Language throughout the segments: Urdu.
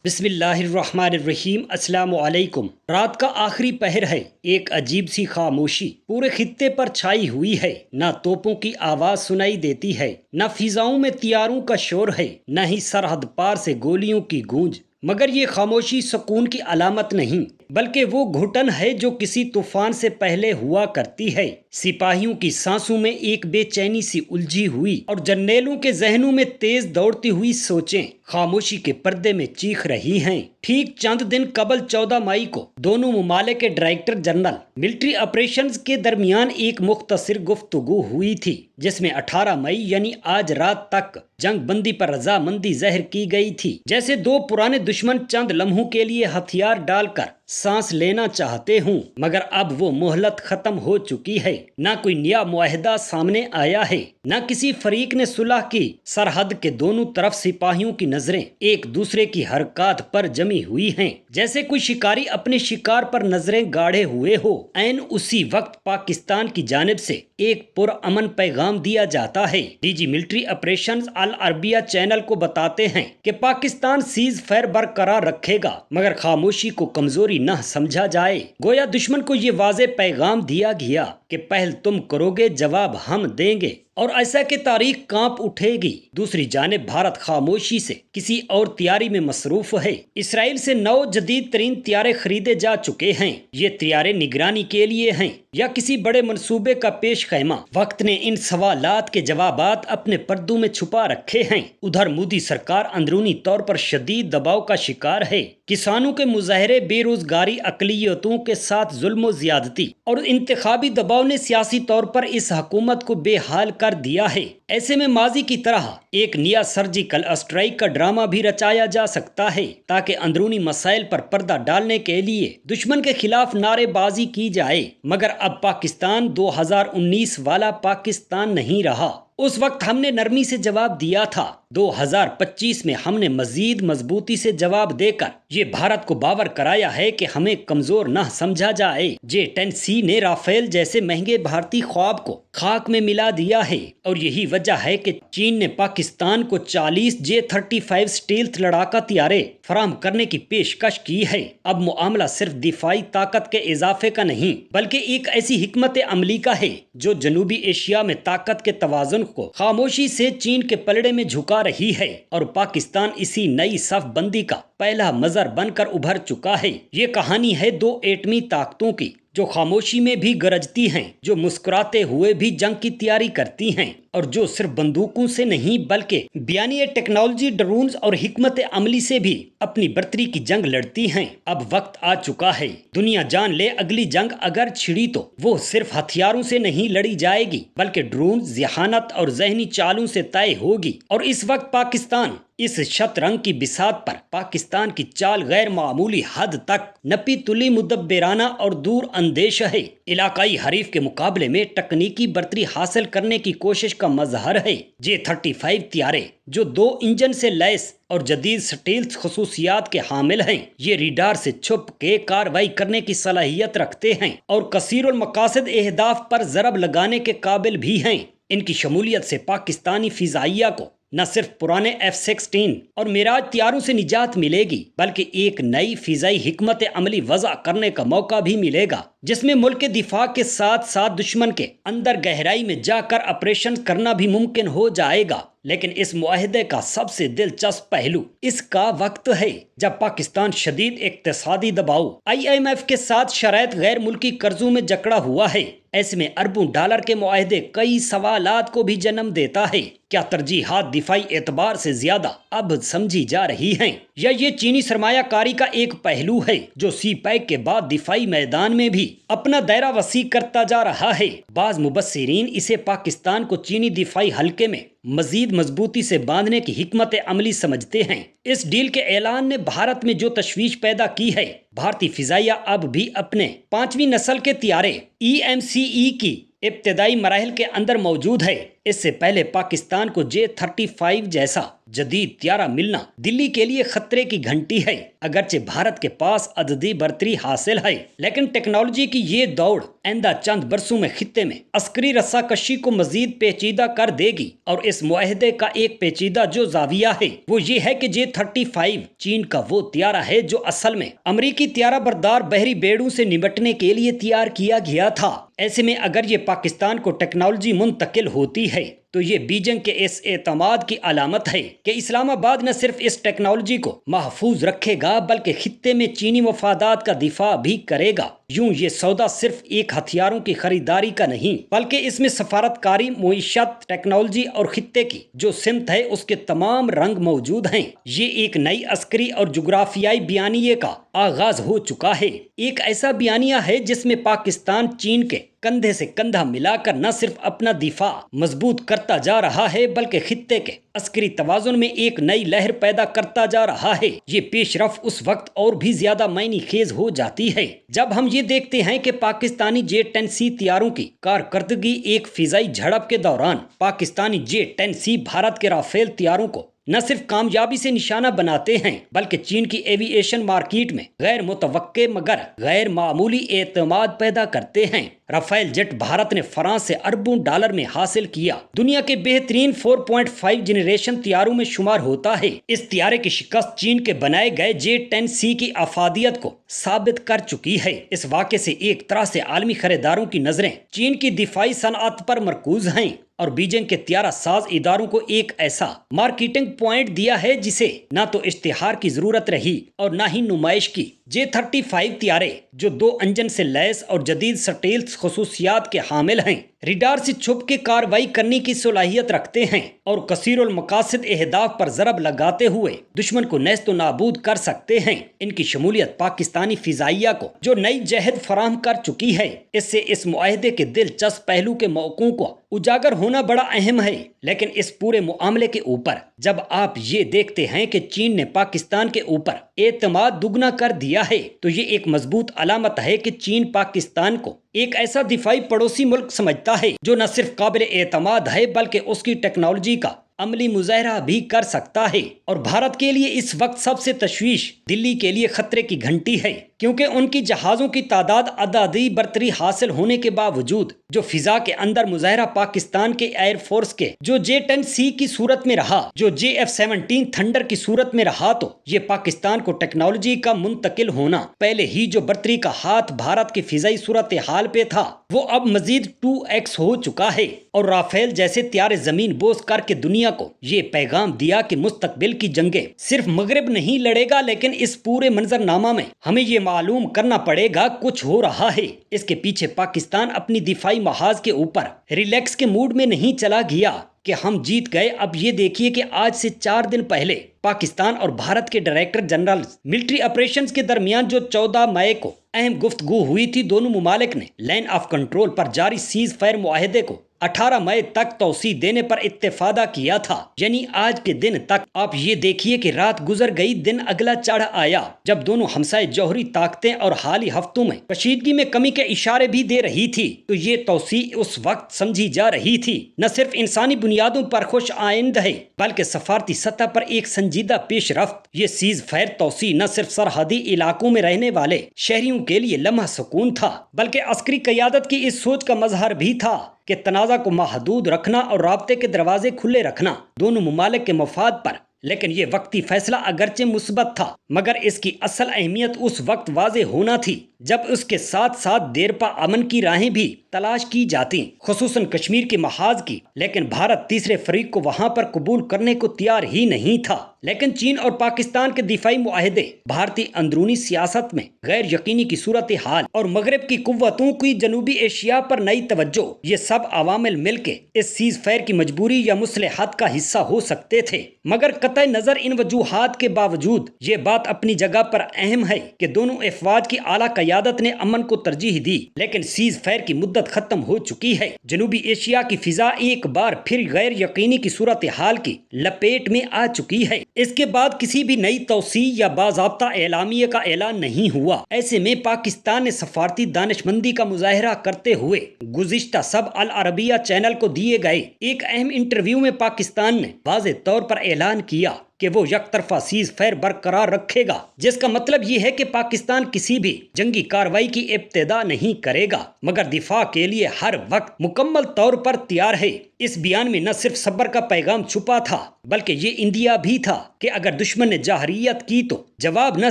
بسم اللہ الرحمن الرحیم۔ السلام علیکم۔ رات کا آخری پہر ہے، ایک عجیب سی خاموشی پورے خطے پر چھائی ہوئی ہے۔ نہ توپوں کی آواز سنائی دیتی ہے، نہ فضاؤں میں طیاروں کا شور ہے، نہ ہی سرحد پار سے گولیوں کی گونج۔ مگر یہ خاموشی سکون کی علامت نہیں، بلکہ وہ گھٹن ہے جو کسی طوفان سے پہلے ہوا کرتی ہے۔ سپاہیوں کی سانسوں میں ایک بے چینی سی الجھی ہوئی اور جرنیلوں کے ذہنوں میں تیز دوڑتی ہوئی سوچیں خاموشی کے پردے میں چیخ رہی ہیں۔ ٹھیک چند دن قبل 14 مئی کو دونوں ممالک کے ڈائریکٹر جنرل ملٹری آپریشنز کے درمیان ایک مختصر گفتگو ہوئی تھی، جس میں 18 مئی یعنی آج رات تک جنگ بندی پر رضامندی ظاہر کی گئی تھی۔ جیسے دو پرانے دشمن چند لمحوں کے لیے ہتھیار ڈال کر سانس لینا چاہتے ہوں، مگر اب وہ مہلت ختم ہو چکی ہے۔ نہ کوئی نیا معاہدہ سامنے آیا ہے، نہ کسی فریق نے صلح کی۔ سرحد کے دونوں طرف سپاہیوں کی نظریں ایک دوسرے کی حرکات پر جمی ہوئی ہیں، جیسے کوئی شکاری اپنے شکار پر نظریں گاڑے ہوئے ہو۔ عین اسی وقت پاکستان کی جانب سے ایک پرامن پیغام دیا جاتا ہے۔ D G military operations Al Arabiya channel کو بتاتے ہیں کہ پاکستان سیز فائر برقرار رکھے گا، مگر خاموشی کو کمزوری نہ سمجھا جائے۔ گویا دشمن کو یہ واضح پیغام دیا گیا کہ پہل تم کرو گے، جواب ہم دیں گے، اور ایسا کہ تاریخ کانپ اٹھے گی۔ دوسری جانب بھارت خاموشی سے کسی اور تیاری میں مصروف ہے۔ اسرائیل سے 9 جدید ترین طیارے خریدے جا چکے ہیں۔ یہ طیارے نگرانی کے لیے ہیں یا کسی بڑے منصوبے کا پیش خیمہ؟ وقت نے ان سوالات کے جوابات اپنے پردوں میں چھپا رکھے ہیں۔ ادھر مودی سرکار اندرونی طور پر شدید دباؤ کا شکار ہے۔ کسانوں کے مظاہرے، بے روزگاری، اقلیتوں کے ساتھ ظلم و زیادتی اور انتخابی دباؤ نے سیاسی طور پر اس حکومت کو بے حال کر دیا ہے۔ ایسے میں ماضی کی طرح ایک نیا سرجیکل اسٹرائیک کا ڈرامہ بھی رچایا جا سکتا ہے، تاکہ اندرونی مسائل پر پردہ ڈالنے کے لیے دشمن کے خلاف نعرے بازی کی جائے۔ مگر اب پاکستان 2019 والا پاکستان نہیں رہا۔ اس وقت ہم نے نرمی سے جواب دیا تھا۔ 2025 میں ہم نے مزید مضبوطی سے جواب دے کر یہ بھارت کو باور کرایا ہے کہ ہمیں کمزور نہ سمجھا جائے۔ J-10C نے رافیل جیسے مہنگے بھارتی خواب کو خاک میں ملا دیا ہے، اور یہی وجہ ہے کہ چین نے پاکستان کو 40 J-35 اسٹیلتھ لڑاکا طیارے فراہم کرنے کی پیشکش کی ہے۔ اب معاملہ صرف دفاعی طاقت کے اضافے کا نہیں، بلکہ ایک ایسی حکمت عملی کا ہے جو جنوبی ایشیا میں طاقت کے توازن کو خاموشی سے چین کے پلڑے میں جھکا رہی ہے، اور پاکستان اسی نئی صف بندی کا پہلا مظہر بن کر ابھر چکا ہے۔ یہ کہانی ہے دو ایٹمی طاقتوں کی، جو خاموشی میں بھی گرجتی ہیں، جو مسکراتے ہوئے بھی جنگ کی تیاری کرتی ہیں، اور جو صرف بندوقوں سے نہیں بلکہ بیانیہ ٹیکنالوجی، ڈرونز اور حکمت عملی سے بھی اپنی برتری کی جنگ لڑتی ہیں۔ اب وقت آ چکا ہے، دنیا جان لے اگلی جنگ اگر چھڑی تو وہ صرف ہتھیاروں سے نہیں لڑی جائے گی، بلکہ ڈرونز، ذہانت اور ذہنی چالوں سے طے ہوگی۔ اور اس وقت پاکستان اس شطرنج کی بساط پر پاکستان کی چال غیر معمولی حد تک نپی تلی، مدبرانہ اور دور اندیش ہے۔ علاقائی حریف کے مقابلے میں تکنیکی برتری حاصل کرنے کی کوشش کا مظہر ہے۔ J-35 طیارے جو 2 انجن سے لیس اور جدید سٹیلتھ خصوصیات کے حامل ہیں، یہ ریڈار سے چھپ کے کارروائی کرنے کی صلاحیت رکھتے ہیں اور کثیر المقاصد اہداف پر ضرب لگانے کے قابل بھی ہیں۔ ان کی شمولیت سے پاکستانی فضائیہ کو نہ صرف پرانے F-16 اور میراج طیاروں سے نجات ملے گی، بلکہ ایک نئی فضائی حکمت عملی وضع کرنے کا موقع بھی ملے گا، جس میں ملک کے دفاع کے ساتھ ساتھ دشمن کے اندر گہرائی میں جا کر آپریشن کرنا بھی ممکن ہو جائے گا۔ لیکن اس معاہدے کا سب سے دلچسپ پہلو اس کا وقت ہے جب پاکستان شدید اقتصادی دباؤ، IMF کے ساتھ شرائط، غیر ملکی قرضوں میں جکڑا ہوا ہے۔ ایسے میں اربوں ڈالر کے معاہدے کئی سوالات کو بھی جنم دیتا ہے۔ کیا ترجیحات دفاعی اعتبار سے زیادہ اب سمجھی جا رہی ہیں، یا یہ چینی سرمایہ کاری کا ایک پہلو ہے جو سی پیک کے بعد دفاعی میدان میں بھی اپنا دائرہ وسیع کرتا جا رہا ہے؟ بعض مبصرین اسے پاکستان کو چینی دفاعی حلقے میں مزید مضبوطی سے باندھنے کی حکمت عملی سمجھتے ہیں۔ اس ڈیل کے اعلان نے بھارت میں جو تشویش پیدا کی ہے، بھارتی فضائیہ اب بھی اپنے 5ویں نسل کے طیارے EMCE کی ابتدائی مراحل کے اندر موجود ہے۔ اس سے پہلے پاکستان کو J-35 جیسا جدید طیارہ ملنا دلی کے لیے خطرے کی گھنٹی ہے۔ اگرچہ بھارت کے پاس عددی برتری حاصل ہے، لیکن ٹیکنالوجی کی یہ دوڑ آئندہ چند برسوں میں خطے میں عسکری رسا کشی کو مزید پیچیدہ کر دے گی، اور اس معاہدے کا ایک پیچیدہ جو زاویہ ہے وہ یہ ہے کہ J-35 چین کا وہ طیارہ ہے جو اصل میں امریکی طیارہ بردار بحری بیڑوں سے نمٹنے کے لیے تیار کیا گیا تھا۔ ایسے میں اگر یہ پاکستان کو ٹیکنالوجی منتقل ہوتی ہے تو یہ بیجنگ کے اس اعتماد کی علامت ہے کہ اسلام آباد نہ صرف اس ٹیکنالوجی کو محفوظ رکھے گا بلکہ خطے میں چینی مفادات کا دفاع بھی کرے گا۔ یوں یہ سودا صرف ایک ہتھیاروں کی خریداری کا نہیں بلکہ اس میں سفارتکاری، معیشت، ٹیکنالوجی اور خطے کی جو سمت ہے اس کے تمام رنگ موجود ہیں۔ یہ ایک نئی عسکری اور جغرافیائی بیانیے کا آغاز ہو چکا ہے، ایک ایسا بیانیہ ہے جس میں پاکستان چین کے کندھے سے کندھا ملا کر نہ صرف اپنا دفاع مضبوط کرتا جا رہا ہے بلکہ خطے کے عسکری توازن میں ایک نئی لہر پیدا کرتا جا رہا ہے۔ یہ پیش رفت اس وقت اور بھی زیادہ معنی خیز ہو جاتی ہے جب ہم یہ دیکھتے ہیں کہ پاکستانی J-10C طیاروں کی کارکردگی ایک فضائی جھڑپ کے دوران پاکستانی J-10C بھارت کے رافیل طیاروں کو نہ صرف کامیابی سے نشانہ بناتے ہیں بلکہ چین کی ایوی ایشن مارکیٹ میں غیر متوقع مگر غیر معمولی اعتماد پیدا کرتے ہیں۔ رافیل جیٹ بھارت نے فرانس سے اربوں ڈالر میں حاصل کیا، دنیا کے بہترین 4.5 جنریشن طیاروں میں شمار ہوتا ہے۔ اس طیارے کی شکست چین کے بنائے گئے J-10C کی افادیت کو ثابت کر چکی ہے۔ اس واقعے سے ایک طرح سے عالمی خریداروں کی نظریں چین کی دفاعی صنعت پر مرکوز ہیں اور بیجنگ کے طیارہ ساز اداروں کو ایک ایسا مارکیٹنگ پوائنٹ دیا ہے جسے نہ تو اشتہار کی ضرورت رہی اور نہ ہی نمائش کی۔ J-35 طیارے جو 2 انجن سے لیس اور جدید سٹیلتھ خصوصیات کے حامل ہیں، ریڈار سے چھپ کے کارروائی کرنے کی صلاحیت رکھتے ہیں اور کثیر المقاصد اہداف پر ضرب لگاتے ہوئے دشمن کو نیست و نابود کر سکتے ہیں۔ ان کی شمولیت پاکستانی فضائیہ کو جو نئی جہد فراہم کر چکی ہے، اس سے اس معاہدے کے دلچسپ پہلو کے موقعوں کو اجاگر ہونا بڑا اہم ہے۔ لیکن اس پورے معاملے کے اوپر جب آپ یہ دیکھتے ہیں کہ چین نے پاکستان کے اوپر اعتماد دگنا کر دیا ہے تو یہ ایک مضبوط علامت ہے کہ چین پاکستان کو ایک ایسا دفاعی پڑوسی ملک سمجھتا ہے جو نہ صرف قابل اعتماد ہے بلکہ اس کی ٹیکنالوجی کا عملی مظاہرہ بھی کر سکتا ہے۔ اور بھارت کے لیے اس وقت سب سے تشویش دلی کے لیے خطرے کی گھنٹی ہے، کیونکہ ان کی جہازوں کی تعداد عددی برتری حاصل ہونے کے باوجود جو فضا کے اندر مظاہرہ پاکستان کے ایئر فورس کے جو J-10C کی صورت میں رہا، جو JF-17 تھنڈر کی صورت میں رہا، تو یہ پاکستان کو ٹیکنالوجی کا منتقل ہونا پہلے ہی جو برتری کا ہاتھ بھارت کی فضائی صورتحال پہ تھا وہ اب مزید 2x ہو چکا ہے۔ اور رافیل جیسے طیارے زمین بوس کر کے دنیا کو یہ پیغام دیا کہ مستقبل کی جنگیں صرف مغرب نہیں لڑے گا، لیکن اس پورے منظرنامہ میں ہمیں یہ معلوم کرنا پڑے گا کچھ ہو رہا ہے۔ اس کے پیچھے پاکستان اپنی دفاعی محاذ کے اوپر ریلیکس کے موڈ میں نہیں چلا گیا کہ ہم جیت گئے۔ اب یہ دیکھیے کہ آج سے 4 دن پہلے پاکستان اور بھارت کے ڈائریکٹر جنرل ملٹری آپریشنز کے درمیان جو 14 مئی کو اہم گفتگو ہوئی تھی، دونوں ممالک نے لائن آف کنٹرول پر جاری سیز فائر معاہدے کو 18 مئی تک توسیع دینے پر اتفاق کیا تھا، یعنی آج کے دن تک۔ آپ یہ دیکھیے کہ رات گزر گئی، دن اگلا چڑھ آیا جب دونوں ہمسائے جوہری طاقتیں اور حالی ہفتوں میں کشیدگی میں کمی کے اشارے بھی دے رہی تھی، تو یہ توسیع اس وقت سمجھی جا رہی تھی نہ صرف انسانی بنیادوں پر خوش آئند ہے بلکہ سفارتی سطح پر ایک سنجیدہ پیش رفت۔ یہ سیز فائر توسیع نہ صرف سرحدی علاقوں میں رہنے والے شہریوں کے لیے لمحہ سکون تھا بلکہ عسکری قیادت کی اس سوچ کا مظہر بھی تھا کہ تنازع کو محدود رکھنا اور رابطے کے دروازے کھلے رکھنا دونوں ممالک کے مفاد پر۔ لیکن یہ وقتی فیصلہ اگرچہ مثبت تھا مگر اس کی اصل اہمیت اس وقت واضح ہونا تھی جب اس کے ساتھ ساتھ دیرپا امن کی راہیں بھی تلاش کی جاتی، خصوصاً کشمیر کے محاذ کی۔ لیکن بھارت تیسرے فریق کو وہاں پر قبول کرنے کو تیار ہی نہیں تھا۔ لیکن چین اور پاکستان کے دفاعی معاہدے، بھارتی اندرونی سیاست میں غیر یقینی کی صورتحال اور مغرب کی قوتوں کی جنوبی ایشیا پر نئی توجہ، یہ سب عوامل مل کے اس سیز فائر کی مجبوری یا مصلحت کا حصہ ہو سکتے تھے۔ مگر قطع نظر ان وجوہات کے باوجود یہ بات اپنی جگہ پر اہم ہے کہ دونوں افواج کی اعلیٰ قیادت نے امن کو ترجیح دی۔ لیکن سیز فائر کی مدت ختم ہو چکی ہے، جنوبی ایشیا کی فضا ایک بار پھر غیر یقینی کی صورتحال کی لپیٹ میں آ چکی ہے۔ اس کے بعد کسی بھی نئی توسیع یا باضابطہ اعلامیے کا اعلان نہیں ہوا۔ ایسے میں پاکستان نے سفارتی دانشمندی کا مظاہرہ کرتے ہوئے گزشتہ سب العربیہ چینل کو دیے گئے ایک اہم انٹرویو میں پاکستان نے واضح طور پر اعلان کیا کہ وہ یک طرفہ سیز فائر برقرار رکھے گا، جس کا مطلب یہ ہے کہ پاکستان کسی بھی جنگی کارروائی کی ابتدا نہیں کرے گا، مگر دفاع کے لیے ہر وقت مکمل طور پر تیار ہے۔ اس بیان میں نہ صرف صبر کا پیغام چھپا تھا بلکہ یہ اندیا بھی تھا کہ اگر دشمن نے جارحیت کی تو جواب نہ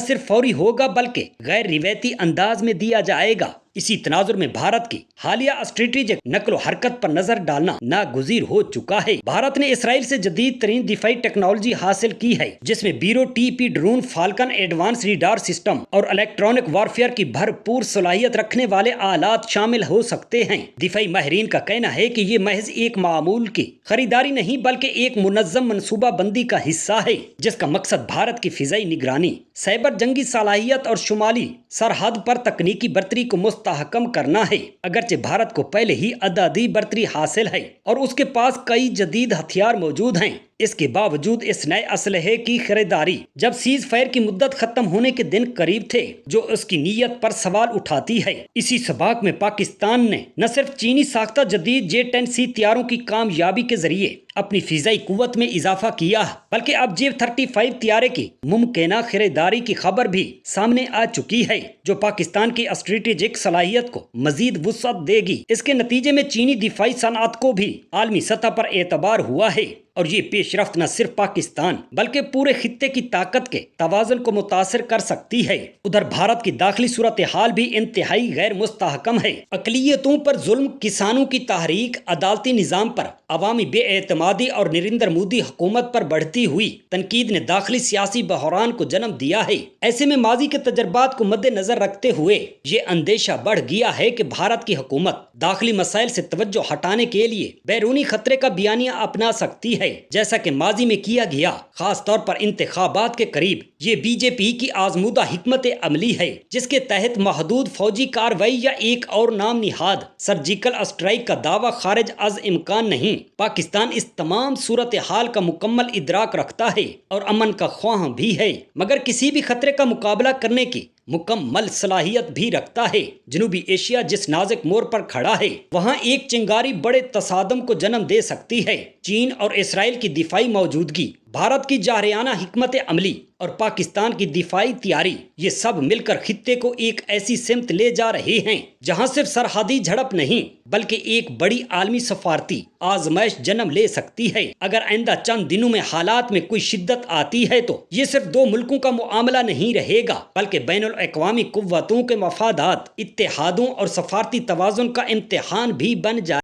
صرف فوری ہوگا بلکہ غیر روایتی انداز میں دیا جائے گا۔ اسی تناظر میں بھارت کی حالیہ اسٹریٹجک نقل و حرکت پر نظر ڈالنا ناگزیر ہو چکا ہے۔ بھارت نے اسرائیل سے جدید ترین دفاعی ٹیکنالوجی حاصل کی ہے، جس میں بیرو T P drone, Falcon advance radar system اور الیکٹرانک وارفیئر کی بھرپور صلاحیت رکھنے والے آلات شامل ہو سکتے ہیں۔ دفاعی ماہرین کا کہنا ہے کہ یہ محض ایک معمول کی خریداری نہیں بلکہ ایک منظم منصوبہ بندی کا حصہ ہے، جس کا مقصد بھارت کی فضائی نگرانی، سائبر جنگی صلاحیت اور شمالی سرحد پر تکنیکی برتری کو مستحکم کرنا ہے۔ اگرچہ بھارت کو پہلے ہی عددی برتری حاصل ہے اور اس کے پاس کئی جدید ہتھیار موجود ہیں، اس کے باوجود اس نئے اسلحے کی خریداری جب سیز فائر کی مدت ختم ہونے کے دن قریب تھے، جو اس کی نیت پر سوال اٹھاتی ہے۔ اسی سباق میں پاکستان نے نہ صرف چینی ساختہ جدید J-10C طیاروں کی کامیابی کے ذریعے اپنی فضائی قوت میں اضافہ کیا بلکہ اب J-35 طیارے کی ممکنہ خریداری کی خبر بھی سامنے آ چکی ہے، جو پاکستان کی اسٹریٹجک صلاحیت کو مزید وسعت دے گی۔ اس کے نتیجے میں چینی دفاعی صنعت کو بھی عالمی سطح پر اعتبار ہوا ہے اور یہ پیش رفت نہ صرف پاکستان بلکہ پورے خطے کی طاقت کے توازن کو متاثر کر سکتی ہے۔ ادھر بھارت کی داخلی صورتحال بھی انتہائی غیر مستحکم ہے۔ اقلیتوں پر ظلم، کسانوں کی تحریک، عدالتی نظام پر عوامی بے اعتمادی اور نریندر مودی حکومت پر بڑھتی ہوئی تنقید نے داخلی سیاسی بحران کو جنم دیا ہے۔ ایسے میں ماضی کے تجربات کو مد نظر رکھتے ہوئے یہ اندیشہ بڑھ گیا ہے کہ بھارت کی حکومت داخلی مسائل سے توجہ ہٹانے کے لیے بیرونی خطرے کا بیانیہ اپنا سکتی ہے، جیسا کہ ماضی میں کیا گیا۔ خاص طور پر انتخابات کے قریب یہ بی جے پی کی آزمودہ حکمت عملی ہے، جس کے تحت محدود فوجی کارروائی یا ایک اور نام نہاد سرجیکل اسٹرائیک کا دعویٰ خارج از امکان نہیں۔ پاکستان اس تمام صورتحال کا مکمل ادراک رکھتا ہے اور امن کا خواہاں بھی ہے، مگر کسی بھی خطرے کا مقابلہ کرنے کی مکمل صلاحیت بھی رکھتا ہے۔ جنوبی ایشیا جس نازک موڑ پر کھڑا ہے، وہاں ایک چنگاری بڑے تصادم کو جنم دے سکتی ہے۔ چین اور اسرائیل کی دفاعی موجودگی، بھارت کی جارحانہ حکمت عملی اور پاکستان کی دفاعی تیاری، یہ سب مل کر خطے کو ایک ایسی سمت لے جا رہے ہیں جہاں صرف سرحدی جھڑپ نہیں بلکہ ایک بڑی عالمی سفارتی آزمائش جنم لے سکتی ہے۔ اگر آئندہ چند دنوں میں حالات میں کوئی شدت آتی ہے تو یہ صرف دو ملکوں کا معاملہ نہیں رہے گا بلکہ بین الاقوامی قوتوں کے مفادات، اتحادوں اور سفارتی توازن کا امتحان بھی بن جائے